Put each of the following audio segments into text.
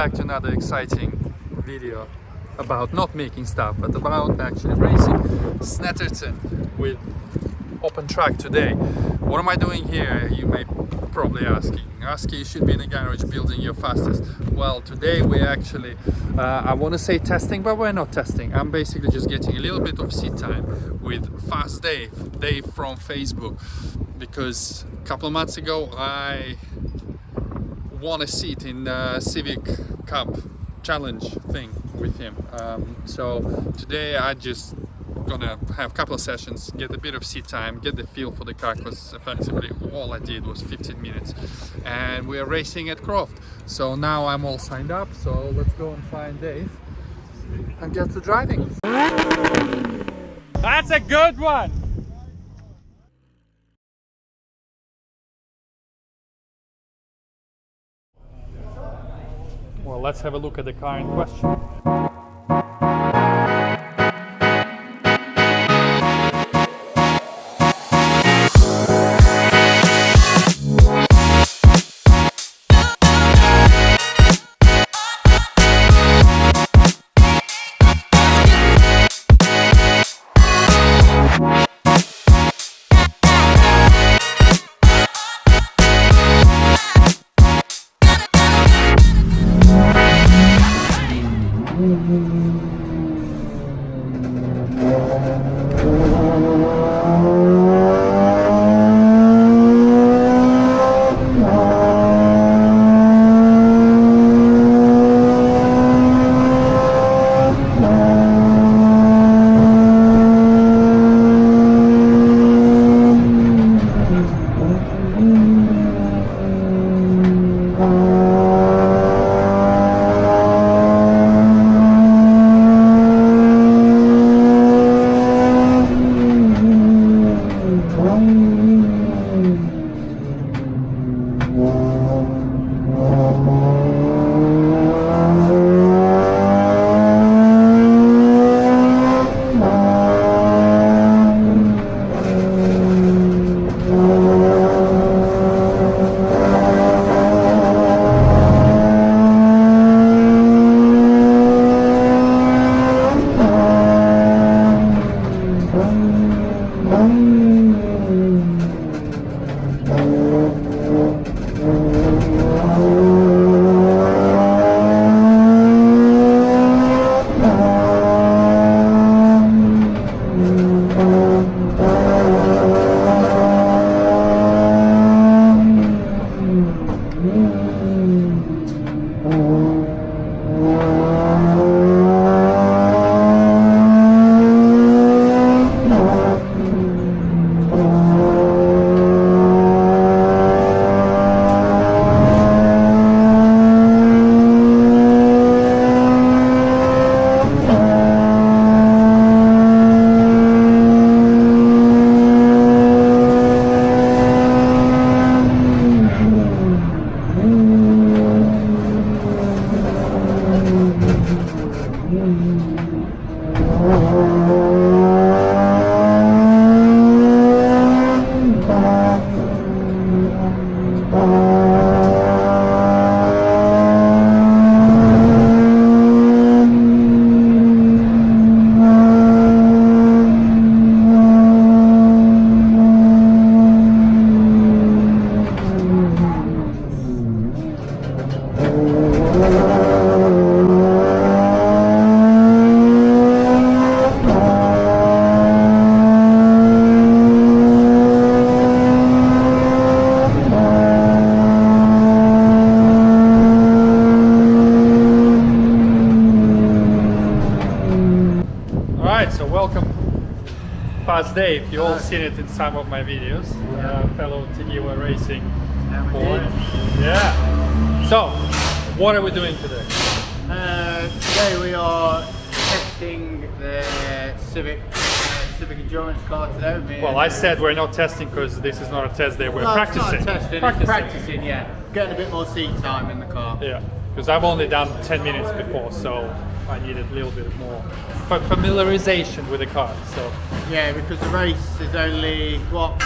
back to another exciting video about not making stuff, but about actually racing Snetterton with open track today. What am I doing here, you may probably asking. Rusky, you should be in a garage building your fastest. Well, today we're actually, I want to say testing, but we're not testing. I'm basically just getting a little bit of seat time with Fast Dave from Facebook, because a couple of months ago I won a seat in the Civic Cup challenge thing with him. So today I just gonna have a couple of sessions, get a bit of seat time, get the feel for the car, because effectively all I did was 15 minutes and we're racing at Croft. So now I'm all signed up, so let's go and find Dave and get to driving. That's a good one! Well, let's have a look at the car in question. So welcome, Fast Dave. You've all seen it in some of my videos. Fellow Tigua racing boy. Yeah. So, what are we doing today? Today we are testing the Civic endurance car today. Well, I said we're not testing because this is not a test day. We're practicing. It's not testing. It's practicing. Yeah. Getting a bit more seat time in the car. Yeah. Because I've only done 10 minutes before, so I needed a little bit more familiarization with the car. So yeah, because the race is only what,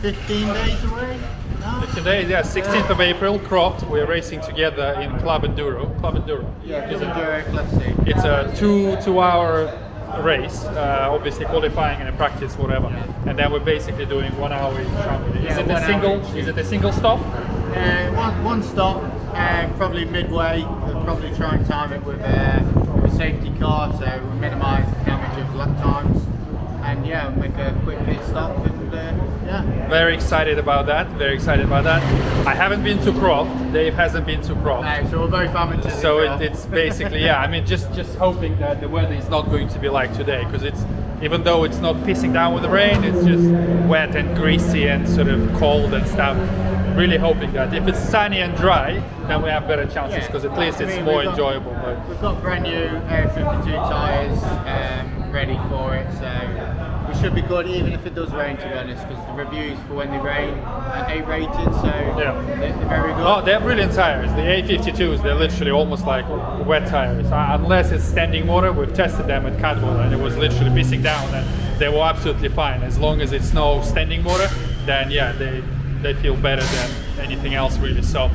15 days away now? 15 days, yeah. 16th of April, Croft. We're racing together in Club Enduro. Club Enduro. Yeah, Is Club it? Enduro Classic. It's a two-hour race, obviously qualifying and a practice, whatever. And then we're basically doing 1 hour each round. Is Yeah, it a 1 hour single? each. Is it a single stop? One stop, probably midway. We'll probably try and time it with a safety car, so we minimise the damage of lap times. And yeah, make a quick pit stop and yeah. Very excited about that. Very excited about that. I haven't been to Croft. Dave hasn't been to Croft. No, so we're both amateurs. So it's basically, yeah, I mean, just hoping that the weather is not going to be like today, because it's, even though it's not pissing down with the rain, it's just wet and greasy and sort of cold and stuff. Really hoping that if it's sunny and dry, then we have better chances, because at least it's more enjoyable. But we've got brand new AR52 tyres ready for it, so we should be good even if it does rain, to be honest, because the reviews for when they rain are 8 rated, so yeah, they're very good. Oh, they're brilliant tires. The A52s, they're literally almost like wet tires. Unless it's standing water, we've tested them at Cadwell and it was literally pissing down and they were absolutely fine. As long as it's no standing water, then yeah, they feel better than anything else really. So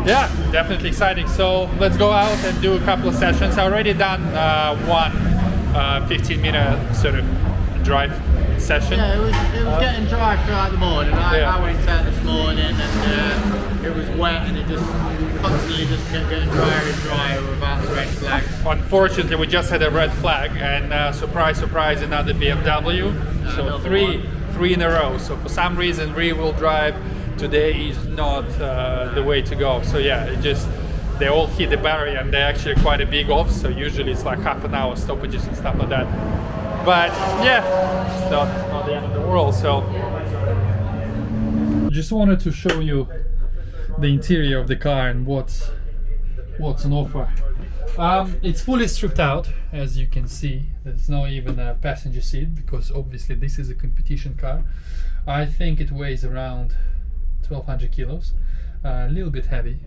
yeah, definitely exciting. So let's go out and do a couple of sessions. I already done one 15-minute sort of drive session. Yeah, it was getting dry throughout the morning. I went out this morning and it was wet and it just constantly just kept getting drier and drier without the red flag. Unfortunately, we just had a red flag and surprise, surprise, another BMW. So three in a row. So for some reason, rear-wheel drive today is not the way to go. So yeah, they all hit the barrier and they're actually quite a big off. So usually it's like half an hour stoppages and stuff like that. But yeah, it's not the end of the world. So just wanted to show you the interior of the car and what's on offer. It's fully stripped out, as you can see. There's not even a passenger seat because obviously this is a competition car. I think it weighs around 1200 kilos, a little bit heavy,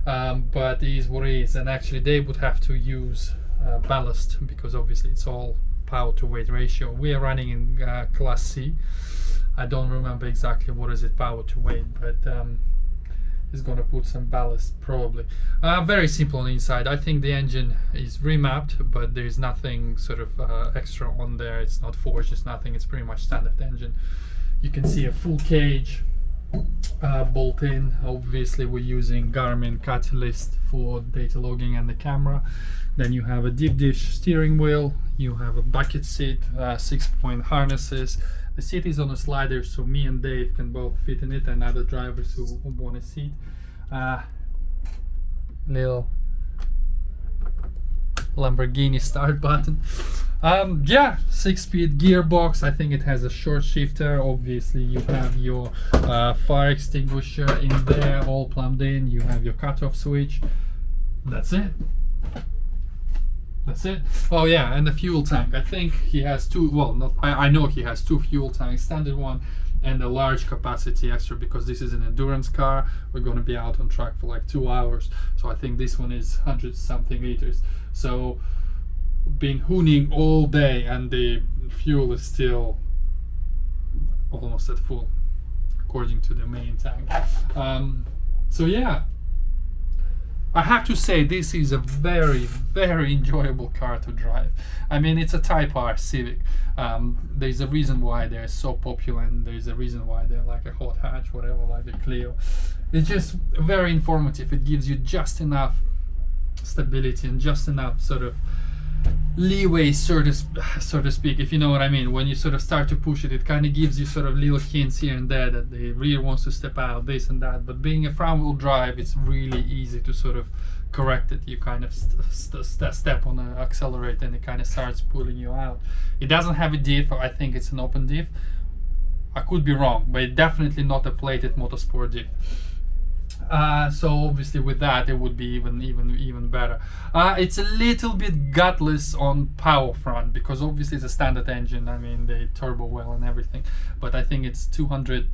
but it is what it is. And actually they would have to use ballast because obviously it's all power to weight ratio. We are running in class C. I don't remember exactly what is it power to weight, but it's gonna put some ballast probably. Very simple on the inside. I think the engine is remapped, but there's nothing sort of extra on there. It's not forged, it's nothing. It's pretty much standard engine. You can see a full cage bolt in. Obviously we're using Garmin ARTLIST for data logging and the camera. Then you have a deep dish steering wheel, you have a bucket seat, 6-point harnesses. The seat is on a slider, so me and Dave can both fit in it, and other drivers who want a seat. Little Lamborghini start button. Yeah, 6-speed gearbox. I think it has a short shifter. Obviously you have your fire extinguisher in there, all plumbed in. You have your cutoff switch. That's it. That's it. Oh yeah, and the fuel tank. I think he has two, well, not, I know he has two fuel tanks, standard one and a large capacity extra, because this is an endurance car. We're going to be out on track for like 2 hours. So I think this one is 100 something liters. So been hooning all day and the fuel is still almost at full according to the main tank. So yeah, I have to say this is a very, very enjoyable car to drive. I mean, it's a Type R Civic. There's a reason why they're so popular, and there's a reason why they're like a hot hatch, whatever, like a Clio. It's just very informative. It gives you just enough stability and just enough sort of leeway, so to speak, if you know what I mean. When you sort of start to push it, it kind of gives you sort of little hints here and there that the rear wants to step out, this and that. But being a front wheel drive, it's really easy to sort of correct it. You kind of step on the accelerator and it kind of starts pulling you out. It doesn't have a diff. I think it's an open diff. I could be wrong, but it's definitely not a plated motorsport diff. So obviously with that it would be even better. It's a little bit gutless on power front because obviously it's a standard engine. I mean, they turbo well and everything, but I think it's 200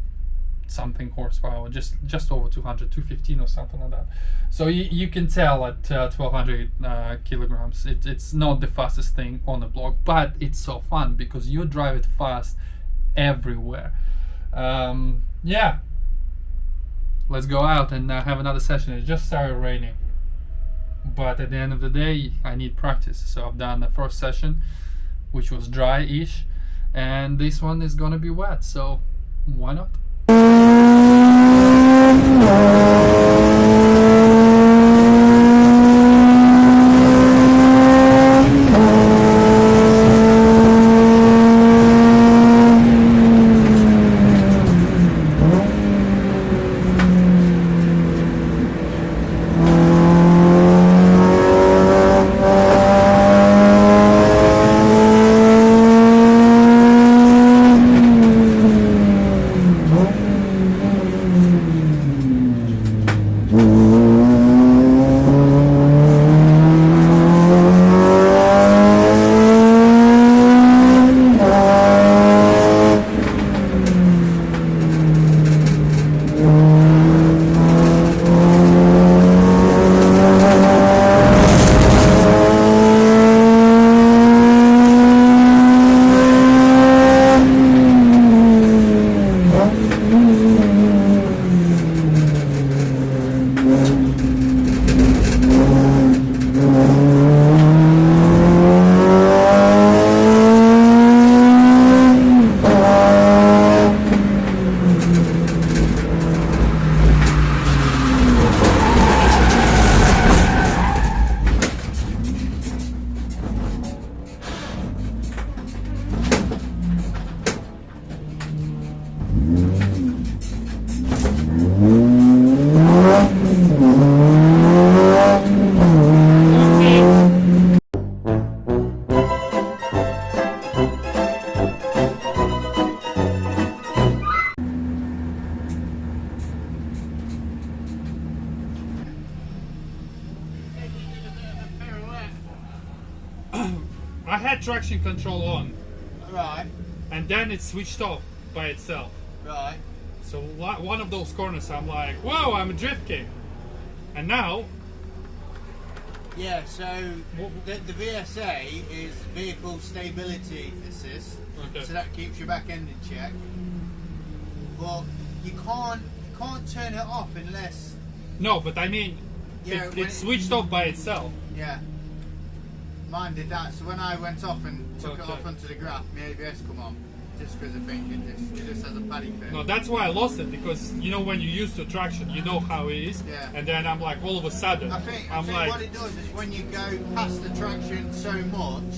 something horsepower, just over 200, 215 or something like that. So you can tell at 1200 kilograms it's not the fastest thing on the block, but it's so fun because you drive it fast everywhere. Yeah, let's go out and have another session. It just started raining. but at the end of the day I need practice. So I've done the first session, which was dry-ish, and this one is gonna be wet, so why not? I had traction control on, Right, and then it switched off by itself. right. So one of those corners, I'm like, whoa, I'm drifting. And now, Yeah, so the VSA is Vehicle Stability Assist, okay. so that keeps your back end in check. But you can't turn it off unless, No, but I mean, Yeah, it when it- switched off by itself. yeah. Mine did that, so when I went off and took it Okay. off onto the graph, my ABS come on, just because I think it just has a paddy fit. No, that's why I lost it, because you know when you're used to traction, you know how it is. Yeah. And then I'm like, all of a sudden, I think I'm like, what it does is when you go past the traction so much,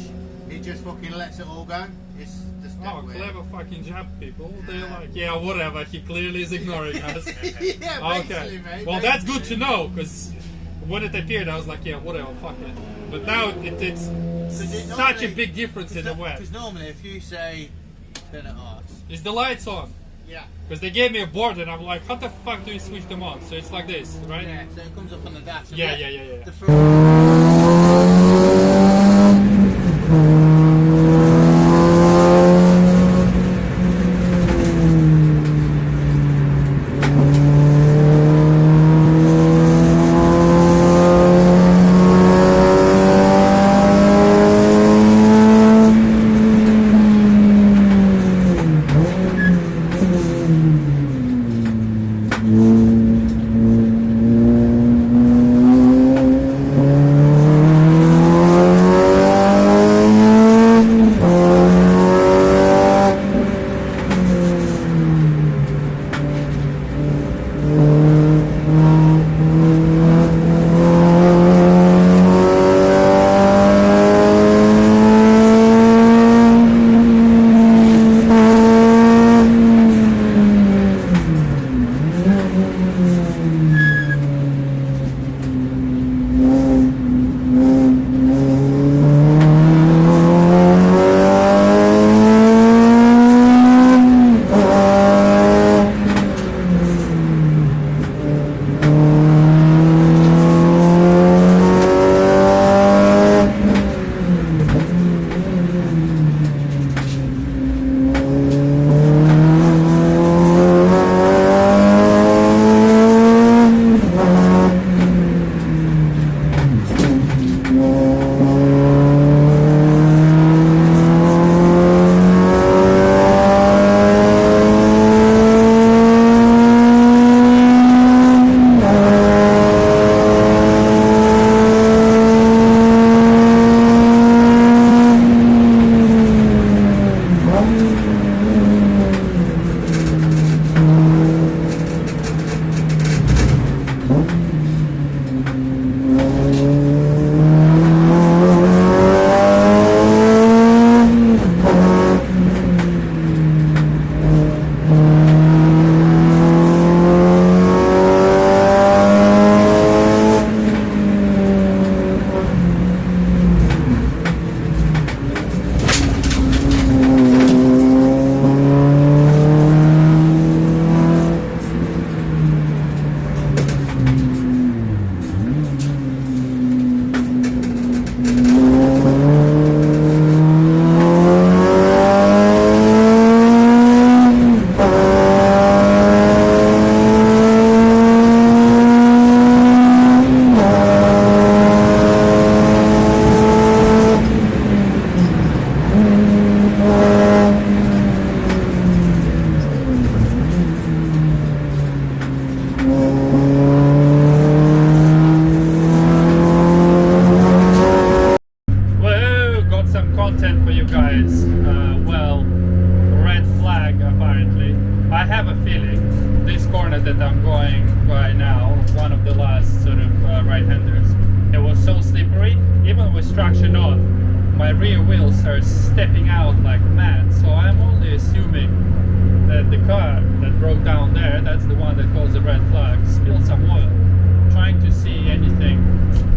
it just fucking lets it all go. It's just that oh, weird. clever fucking Jap people. They're Yeah. like, yeah, whatever. He clearly is ignoring us. Yeah, Okay. basically, mate. Well, that's good to basically. know, because when it appeared, I was like, yeah, whatever, fuck it. But now it's such a big difference in the web. Because normally, if you say, then it asks. Is the lights on? Yeah. Because they gave me a board, and I'm like, how the fuck do you switch them on? So it's like this, right? Yeah, so it comes up on the dash. Yeah, The- yeah. The front. a feeling this corner that I'm going by now, one of the last sort of right-handers, it was so slippery. Even with traction on, my rear wheel starts stepping out like mad. So I'm only assuming that the car that broke down there, that's the one that caused the red flag, spilled some oil. Trying to see anything,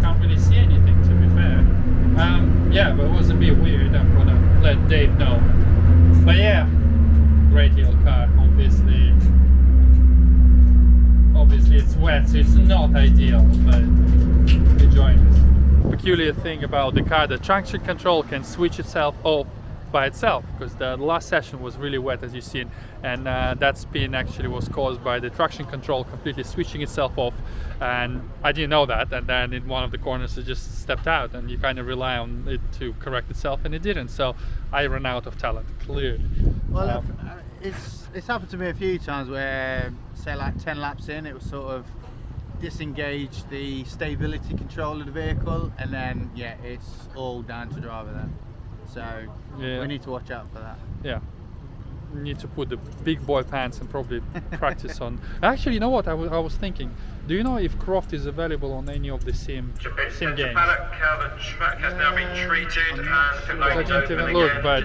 can't really see anything, to be fair. Yeah, but it was a bit weird. I'm gonna let Dave know. But yeah, great little car. Obviously it's wet, so it's not ideal, but enjoying this. Peculiar thing about the car, the traction control can switch itself off by itself, because the last session was really wet, as you've seen, and that spin actually was caused by the traction control completely switching itself off, and I didn't know that, and then in one of the corners it just stepped out, and you kind of rely on it to correct itself, and it didn't. So I ran out of talent, clearly. Well, it's happened to me a few times where, say like 10 laps in, it was sort of disengage the stability control of the vehicle, and then yeah, it's all down to driver then. So yeah, we need to watch out for that. Yeah, you need to put the big boy pants and probably practice on. Actually, you know what I was thinking? Do you know if Croft is available on any of the sim games? The track has now been treated and I didn't even look, but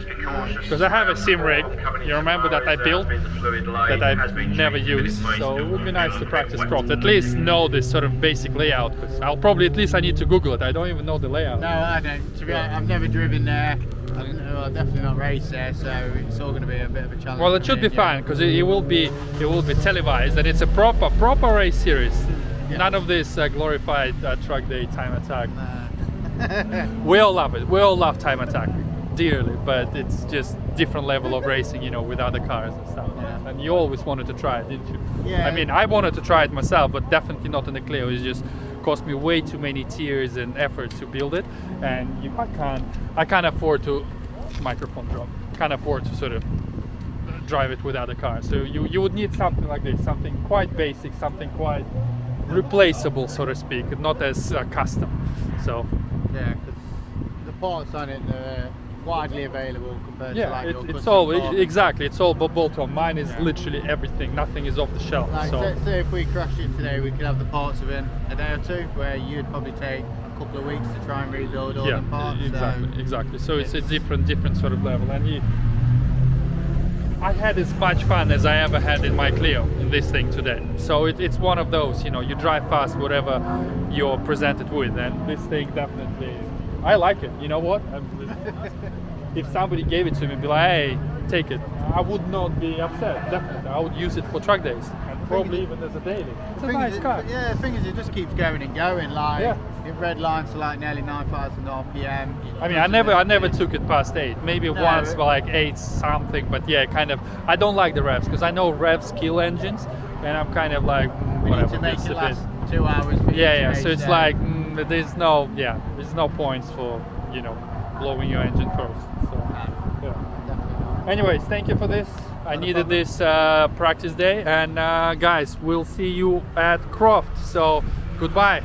because I have a sim rig, you remember that I built, that I've never used, so it would be nice to practice Croft, at least know this sort of basic layout, because I'll probably, at least I need to Google it, I don't even know the layout. No, I don't. To be honest, I've never driven there. I've definitely not raced there, so it's all going to be a bit of a challenge. Well, it should be fine, because it will be televised, and it's a proper race series. Yeah. None of this glorified truck day time attack. We all love it. We all love time attack dearly, but it's just different level of racing, you know, with other cars and stuff. Yeah. And you always wanted to try it, didn't you? Yeah. I mean, I wanted to try it myself, but definitely not in the Clio. It just cost me way too many tears and effort to build it, and I can't afford to microphone drop. Can't afford to sort of drive it with other cars. So you would need something like this, something quite basic, something quite replaceable, so to speak, not as custom. So yeah, because the parts on it are widely available compared to like your it's all car. exactly, it's all bolt-on. Mine is literally everything, nothing is off the shelf. Like, so say if we crashed it today, we could have the parts within a day or two, where you'd probably take a couple of weeks to try and rebuild all the parts. Exactly. So it's a different sort of level, and I had as much fun as I ever had in my Clio in this thing today. So it's one of those, you know, you drive fast whatever you're presented with, and this thing definitely, I like it. You know what? If somebody gave it to me and be like, hey, take it, I would not be upset, definitely. I would use it for truck days, and probably even as a daily. It's a nice car. Yeah, the thing is, it just keeps going and going, like, it red lines to like nearly 9,000 RPM. I mean, I never took it past 8, maybe once for like 8 something, but yeah, kind of, I don't like the revs, because I know revs kill engines, and I'm kind of like, whatever. To make it last 2 hours. Yeah, so it's like, there's no points for, you know, blowing your engine first. So, yeah. Anyways, thank you for this. I needed this practice day, and guys, we'll see you at Croft. So, goodbye.